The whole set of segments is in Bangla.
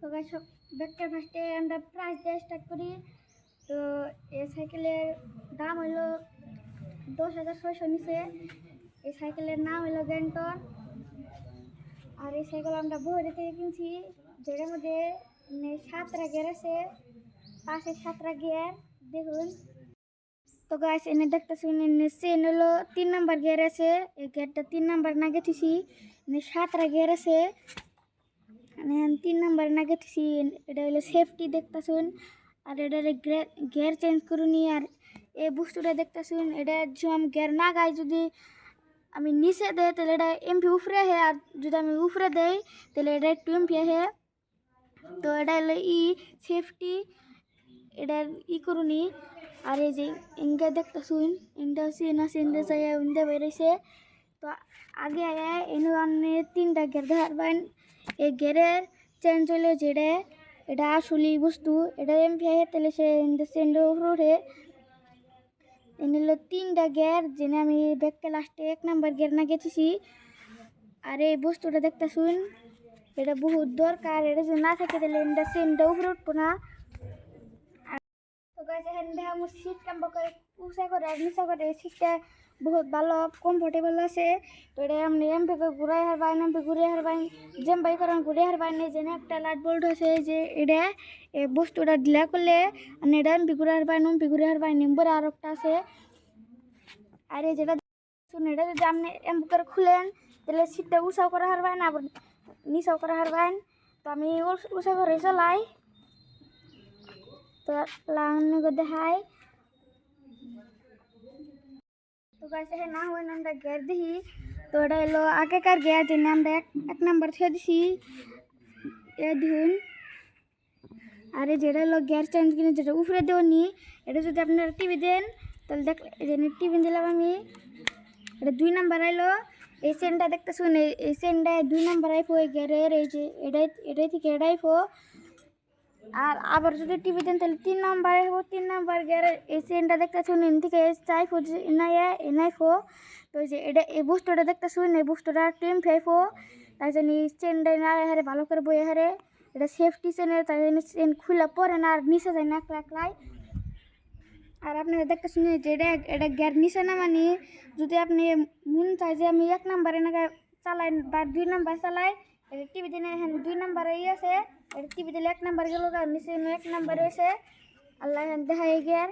তো গাইস সব ব্যাগটা ফার্স্টে আমরা প্রাইস দিয়ে স্টার্ট করি। তো এই সাইকেলের দাম হলো 10,600 নিচে। এই সাইকেলের নাম হলো গ্যান্টন। আর এই সাইকেল আমরা বহরে থেকে কিনছি, যেটার মধ্যে 7টা গিয়ার আছে, পাশে 7টা গিয়ার দেখুন। তো গাইস এনে দেখতেছেন চেন হলো 3 নাম্বার গিয়ার আছে, এই গিয়ারটা 3 নাম্বার না গেছি, 7টা গিয়ার আছে, 3 নাম্বার না গেছি। এটা হলো সেফটি দেখতেছেন। আর এটা গিয়ার চেঞ্জ করুনি। আর এই বস্তুটা দেখতেছেন, এটা আমি গিয়ার না গাই যদি আমি নিচে দেয় তাহলে এটা এমপি উপরে হে, আর যদি আমি উপরে দেই তাহলে এটা একটু এমপি হে। তো এটা হলো সেফটি, এটার করুনি। আর এই যে ইনকা দেখতেছুন, ইনটা সিনা সিনতে চাই উনতে বেরিয়েছে। তো আগে আগে এনে 3টা গের দেখাবেন। এই গেরের চেঞ্জ হলে যেটা এটা আসলে বস্তু, এটা এমপি হে তাহলে সে সেন্ডের উপরে এনে হলো 3টা গের, যেনে আমি ব্যাগকে লাস্টে 1 নাম্বার গের না গেছি। আর এই বস্তুটা দেখতেছুন, এটা বহুত দরকার, এটা যদি না থাকে তাহলে এটা সেন্ডটা উপরে উঠবো না। তো গাইস এখানে দেখা আমার সিট কাম্বা করে উঁচা করে আর নিচা করে, সিটটা বহুত ভালো কমফোর্টেবল আছে। তো এটা আপনি এমপি ঘুরাই হারবাইন, এমপি ঘুরে হারবাইন, যেম বাই করেন ঘুরে হারবাইন। যেন একটা লাইট বোল্ট আছে, যে এটা এই বস্তুটা ঢিলা করলে আপনি এটা এমপি ঘুরে হারবাইন, এমপি ঘুরে হারবাইন। নম্বরে আর একটা আছে। আর এই যেটা শুনুন, এটা যদি আপনি এমপি করে খুলেন তাহলে সিটটা উঁচাও করা হারবাইন, আবার নিচাও করা হারবাইন। তো আমি উঁচা করে চলাই, তো লাগানো দেখাই। তো গাইস এখানে না হয় আমরা গিয়ার দেখি। তো এটা হলো আগেকার গিয়ার, যেন আমরা এক নাম্বার ছেড়ে দিছি, এ দেখুন। আর যেটা হলো গিয়ার চেঞ্জ কিনে যেটা উপরে দেওনি, এটা যদি আপনারা টিভি দেন তাহলে দেখ, টিভি দিলাম আমি, এটা 2 নাম্বার আইলো। এই চেনটা দেখতেছুন, এই চেনটায় 2 নাম্বার আইফো এই গিয়ারের, এই যে এটাই থেকে এটা আইফো। আর আবার যদি টিভি দেন তাহলে 3 নাম্বার আইফো, 3 নাম্বার গিয়ারের এই চেনটা দেখতেছুন, এন থেকে চাইফো এনাইফো। তো এই যে এটা এই বুস্টটা দেখতেছুন, এই বুস্টটা টেম ফাইফো। তাই জন্য এই চেনটা না হারে ভালো করে বয়ে হারে, এটা সেফটি চেনের, তাই জন্য চেন খুলে পরে না, আর নিচে যায় না একলাই। আর আপনারা দেখতেছুন যে এটা গিয়ার নিচে না, মানে যদি আপনি মন চাই যে আমি 1 নাম্বারে না চালাই বা 2 নাম্বার চালাই, এটা টিভি দিনে এখানে 2 নাম্বারে আছে, এটা টিভি দিলে 1 নাম্বার গেল, নিচে 1 নাম্বার আছে। আল্লাহ এখানে দেখাই গিয়ার,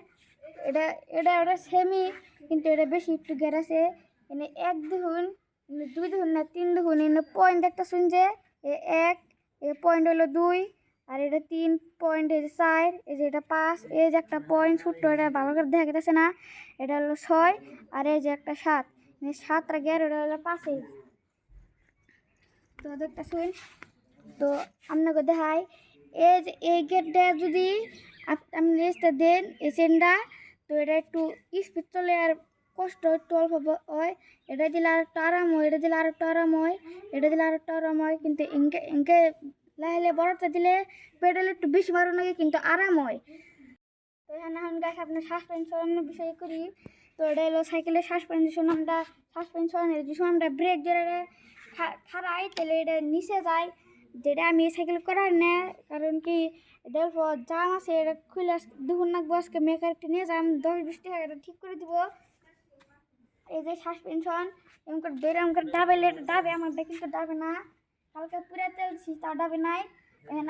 এটা এটা ওটা সেমি, কিন্তু এটা বেশি একটু গিয়ার আছে। এনে 1 দেখুন, 2 দেখুন না 3 দেখুন, এনে পয়েন্ট দেখতেছুন যে 1, এই পয়েন্ট হলো 2, আর এটা 3 পয়েন্ট, এই যে 4, এই যে এটা 5, এই যে একটা পয়েন্ট ছোট্ট, এটা ভালো করে দেখা গেছে না, এটা হলো 6, আর এই যে একটা 7, 7টা গিয়ার, এটা হলো 5। তো দেখতেছুন, তো আপনাকে দেখাই এই যে এই গিয়ারটা যদি আপনি রেসটা দেন এই চেনটা, তো এটা একটু স্পিড চলে আর কষ্ট একটু অল্প হয়। এটা দিলে আর একটু আরাম হয়, এটা দিলে আর একটু আরাম হয়, এটা দিলে আর একটু আরাম হয়। কিন্তু ইনকে ইনকে লাহে বড়টা দিলে পেডেল একটু বেশি মারো লাগে, কিন্তু আরাম হয়। তো এখানে এখন গাছ আপনার সাসপেনশনের বিষয় করি। তো এটা হলো সাইকেলের সাসপেনশন। আমরা সাসপেনশনের যে সময় আমরা ব্রেক ধরে খারাই তাহলে এটা নিচে যায়, যেটা আমি সাইকেল করার না। কারণ কি দেখো জাম আছে, এটা খুলে দেখুন না, আজকে মেকারটা নিয়ে যাম 10-20 টাকা, এটা ঠিক করে দিব। এই যে সাসপেনশন এমন করে ধরে এমন করে ডাবেলে, ডাবে আমাদের কিন্তু ডাবে না, কালকে পুরে তেলছি তা ডাবে নাই।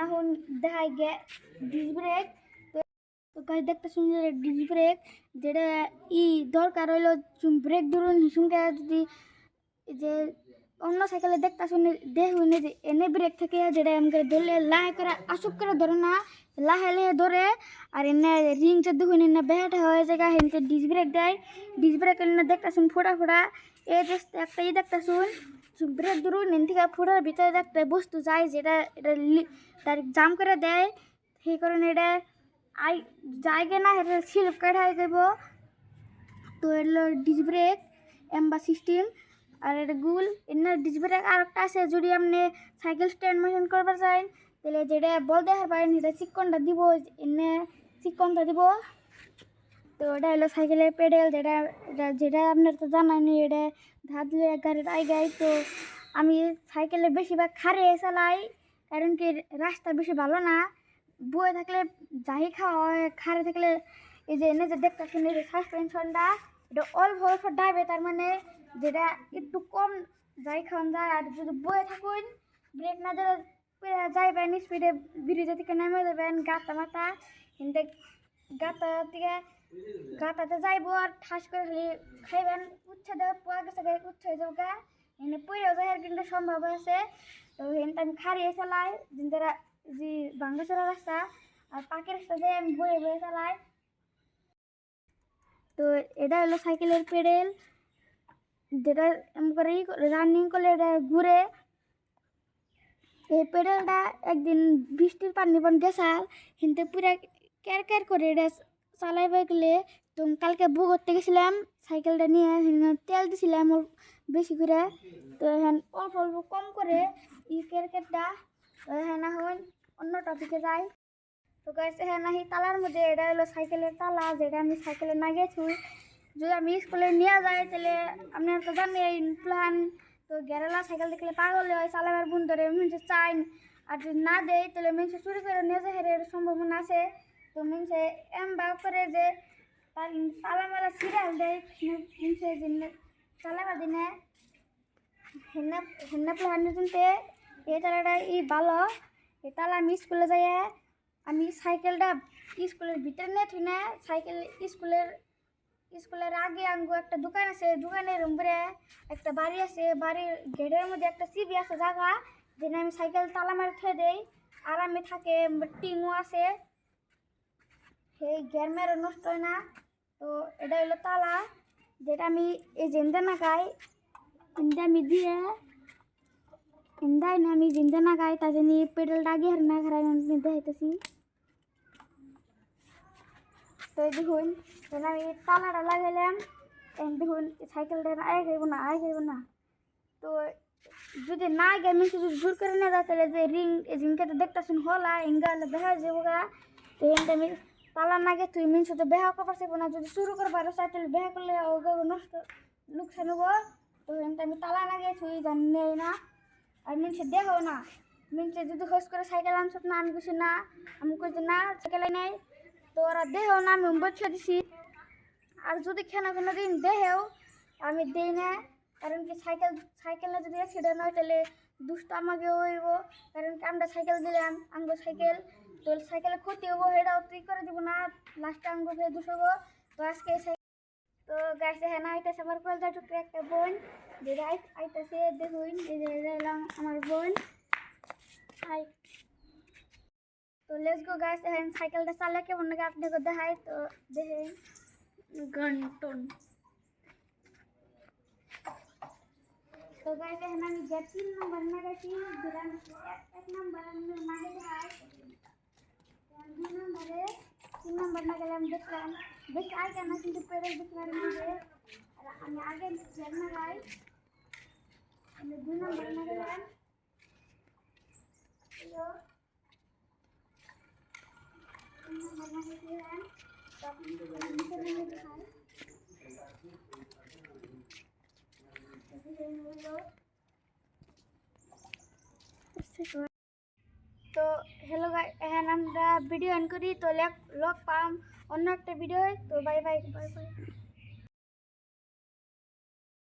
এখন দেখাই ডিস ব্রেক। তো গাছ দেখতে শুনছে ডিস ব্রেক, যেটা দরকার হইলো ব্রেক ধরুন হিসুমটা যদি যে অন্য সাইকেলে দেখতে শুনে দেখুন যে এনে ব্রেক থেকে, যেটা এমন ধরলে লাহে করে আসুক করে ধরে না, লাহে লাহে ধরে। আর এনে রিং যে দেখুন এনে বেহাটা হয়ে জায়গা হেনতে ডিস ব্রেক দেয়। ডিস ব্রেক এনে দেখতে শুন ফোটা ফোটা, এই যে একটা দেখতে শুন ব্রেক ধরুন এন থেকে ফোটার ভিতরে একটা বস্তু যায়, যেটা এটা ডাইরেক্ট জাম করে দেয়। সেই কারণে এটা জায়গা না, এটা স্লিপ কাটাই দেব। তো এলো ডিস ব্রেক এম্বা সিস্টেম। আর এটা গুল এনে ডিস ব্রেক আর একটা আছে, যদি আপনি সাইকেল স্ট্যান্ড মেশিন করবার চান তাহলে যেটা বল দেখার পারেন, এটা চিকনটা দিব, এনে চিকনটা দিব। তো এটা হলো সাইকেলের পেডেল, যেটা যেটা আপনার তো জানাই নি, এটা ধার দিলে গাড়ির আই গাই। তো আমি সাইকেলে বেশিরভাগ খারে চালাই, কারণ কি রাস্তা বেশি ভালো না, বয়ে থাকলে যাই খাওয়া হয়, খারে থাকলে এই যে এনে যে দেখতেছেন এই যে সাসপেনশনটা এটা অল্প অল্প ডাইবে, তার মানে যেটা একটু কম যাই খাওয়ান যায়। আর যদি বয়ে থাকুন ব্রেক না দিলে যাইবেন স্পিডে ব্রিজের থেকে নেমে যাবেন গাতা মাথা, কিন্তু গাতা থেকে গাতাতে যাইবো আর ঠাস করে খালি খাইবেন, উচ্ছে দেবে পোয়া গেছে উচ্ছে হয়ে যাবে গা, এনে পইরেও যায় আর কিন্তু সম্ভব আছে। তো এনটা আমি খারিয়ে চালাই যারা যে বাংলাদেশের রাস্তা আর পাকের রাস্তা দিয়ে আমি বয়ে বয়ে চালাই। তো এটা হলো সাইকেলের পেডেল, যেটা এমন করে রানিং করলে এটা ঘুরে। এই পেডেলটা একদিন বৃষ্টির পানি বন গেছাল কিন্তু পুরা ক্যার ক্যার করে এটা চালাইবে গেলে। তো কালকে বউ করতে গেছিলাম সাইকেলটা নিয়ে, তেল দিছিলাম বেশি করে, তো এখন অল্প অল্প কম করে ক্যার ক্যারটা। তো এখন এখন অন্য টপিকে যাই। তো গাইস হ্যাঁ নাহি তালার মধ্যে এটা হলো সাইকেলের তালা, যেটা আমি সাইকেলে না গেছি। যদি আমি স্কুলে নিয়ে যাই তাহলে আপনার তো জানেন প্ল্যান, তো গেরালা সাইকেল দেখলে পাগল হয় চালাবার বুন ধরে মিনসে চাইন, আর যদি না দেয় তাহলে মিনসে চুরি করে নিয়ে যায় হেরের সম্ভাবনা আছে। তো মিনসে এমন করে যে তালামালা সিরিয়াল দেয় মিনসে চালাবার দিনে হেন্না হেন্না প্ল্যান শুনতে এই তালাটা ভালো। এই তালা আমি স্কুলে যাই, আমি সাইকেলটা স্কুলের ভিতরে নিয়ে থুই না, সাইকেল স্কুলের আগে আঙ্গু একটা দোকান আছে, দোকানের উপরে একটা বাড়ি আছে, বাড়ির গেটের মধ্যে একটা সিবি আছে জায়গা, যেখানে আমি সাইকেল তালা মারি থুয়ে দেই। আরামে থাকে, টিনও আছে, সেই গ্যার মেরো নষ্ট হয় না। তো এটা হলো তালা, যেটা আমি এই জেন্দা না গাই ইন্দা আমি দিয়ে ইন্দাই না আমি জিন্দা না গাই, তার জন্য পেডেলটা আগে হার না খারাই আমি দেখাইতেছি। তো দেখুন আমি তালাটা লাগাইলাম, দেখুন সাইকেলটা আগে খাইব না। তো যদি না আগে মিনসে যদি জোর করে না যায় তাহলে যে রিংটা তো দেখতেছেন হলা হিঙ্গা দেখা যাবো গা। তো এনটা আমি তালা না গে তুই মিনসে তো বেহা করবার চাইব না, যদি শুরু করবার চাই তাহলে বেহা করলে নষ্ট লোকসান হবো। তো এনটা আমি তালা না গে তুই জানি না, আর মিনসে দেখাও না। মিনসে যদি হোস করে সাইকেল আনছত না, আমি কিছু না, আমি কইছি না সাইকেলে নেই, তো ওরা দেহেও না, আমি বলছে দিছি। আর যদি কোনো দিন দেহেও আমি দিই না, কারণ কি সাইকেলে যদি অ্যাক্সিডেন্ট হয় তাহলে দুষ্ট আমাকেও হইব, কারণ কি আমরা সাইকেল দিলাম আঙ্গো সাইকেল, তো সাইকেলে ক্ষতি হবো, সেটাও তুই করে দিব না, লাস্টে আঙ্গো ফের দুষ হবো। তো আজকে তো গাছে হ্যাঁ আইতেছে আমার কলজা টুকরে একটা বোন, যে আইতেছে দেখুন এই যে আমার বোন। হাই, তো লেটস গো গাইস, এখন সাইকেলটা চালা কেমন লাগে আপনাকে দেখাই। তো দেখেন ঘন্টন। তো গাইস এখন আমি যে 3 নম্বর লাগাইছি দিলাম, 1 নম্বর আমি মাগে দেখাই, 2 নম্বরে 3 নম্বর লাগালাম, দেখলাম বেশি আইটা না কিন্তু পেডেল দেখলাম মাগে, আর আমি আগে জেল লাগাই, আমি 2 নম্বর লাগালাম। তো হ্যালো গাইস, এখন আমরা ভিডিও অন করি, তো লক পাম অন্য একটা ভিডিও। তো বাই বাই বাই বাই।